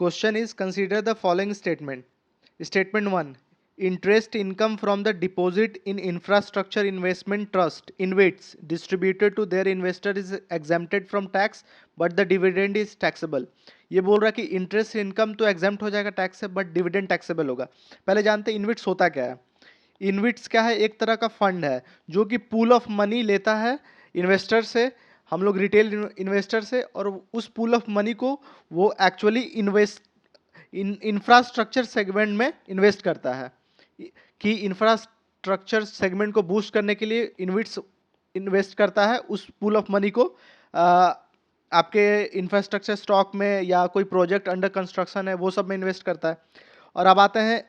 Question is, consider the following statement. Statement 1. Interest income from the deposit in infrastructure investment trust InvITs distributed to their investor is exempted from tax but the dividend is taxable. ये बोल रहा है कि interest income तो exempt हो जाएगा tax से but dividend taxable होगा. पहले जानते हैं इनविट्स होता क्या है. इनविट्स क्या है? एक तरह का फंड है जो कि पूल ऑफ मनी लेता है इन्वेस्टर से, हम लोग रिटेल इन्वेस्टर से, और उस पूल ऑफ मनी को वो एक्चुअली इंफ्रास्ट्रक्चर सेगमेंट में इन्वेस्ट करता है कि इंफ्रास्ट्रक्चर सेगमेंट को बूस्ट करने के लिए इनविट्स इन्वेस्ट करता है उस पूल ऑफ मनी को आपके इंफ्रास्ट्रक्चर स्टॉक में या कोई प्रोजेक्ट अंडर कंस्ट्रक्शन है वो सब में इन्वेस्ट करता है. और अब आते हैं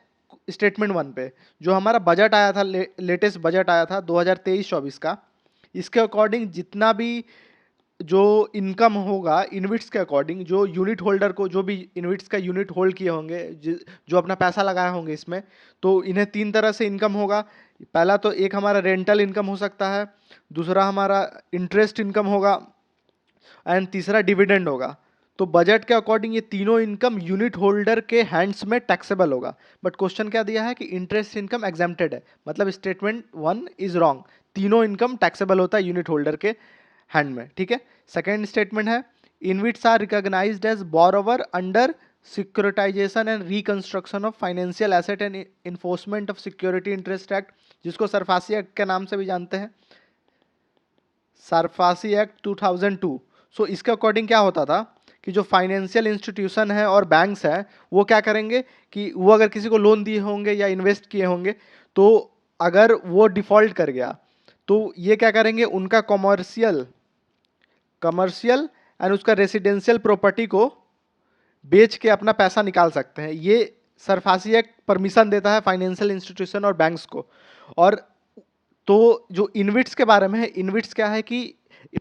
स्टेटमेंट 1 पे. जो हमारा बजट आया था, लेटेस्ट बजट आया था 2023-24 का, इसके अकॉर्डिंग जितना भी जो इनकम होगा इनविट्स के अकॉर्डिंग, जो यूनिट होल्डर को, जो भी इनविट्स का यूनिट होल्ड किए होंगे, जो अपना पैसा लगाए होंगे इसमें, तो इन्हें 3 तरह से इनकम होगा. पहला तो एक हमारा रेंटल इनकम हो सकता है, दूसरा हमारा इंटरेस्ट इनकम होगा एंड तीसरा डिविडेंड होगा. तो बजट के अकॉर्डिंग ये तीनों इनकम यूनिट होल्डर के हैंड्स में टैक्सेबल होगा. बट क्वेश्चन क्या दिया है कि इंटरेस्ट इनकम एग्जेम्प्टेड है, मतलब स्टेटमेंट 1 इज रॉन्ग. तीनों इनकम टैक्सेबल होता है यूनिट होल्डर के हैंड में. ठीक है. सेकेंड स्टेटमेंट है, InvITs are recognised as borrower under securitisation and reconstruction of financial asset and enforcement of security interest act, जिसको सरफासी एक्ट के नाम से भी जानते हैं, सरफासी एक्ट 2002. सो इसके अकॉर्डिंग क्या होता था कि जो फाइनेंशियल इंस्टीट्यूशन है और बैंक्स हैं वो क्या करेंगे कि वो अगर किसी को लोन दिए होंगे या इन्वेस्ट किए होंगे, तो अगर वो डिफॉल्ट कर गया तो ये क्या करेंगे, उनका कमर्शियल एंड उसका रेसिडेंशियल प्रॉपर्टी को बेच के अपना पैसा निकाल सकते हैं. ये सरफासी एक्ट परमिशन देता है फाइनेंशियल इंस्टीट्यूशन और बैंक्स को. और तो जो इनविट्स के बारे में है, इनविट्स क्या है कि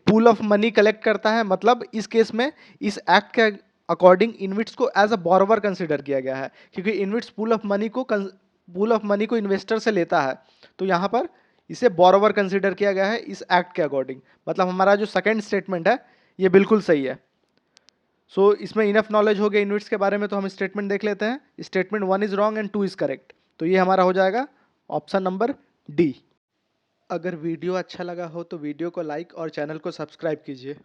पूल ऑफ मनी कलेक्ट करता है, मतलब इस केस में इस एक्ट के अकॉर्डिंग इनविट्स को एज अ बोरोवर कंसिडर किया गया है, क्योंकि इनविट्स पूल ऑफ मनी को इन्वेस्टर से लेता है, तो यहाँ पर इसे बोरोवर कंसिडर किया गया है इस एक्ट के अकॉर्डिंग. मतलब हमारा जो सेकंड स्टेटमेंट है ये बिल्कुल सही है. सो इसमें इनफ नॉलेज हो गया इनविट्स के बारे में, तो हम स्टेटमेंट देख लेते हैं. Statement 1 is wrong and 2 is correct. तो ये हमारा हो जाएगा ऑप्शन नंबर डी. अगर वीडियो अच्छा लगा हो तो वीडियो को लाइक और चैनल को सब्सक्राइब कीजिए.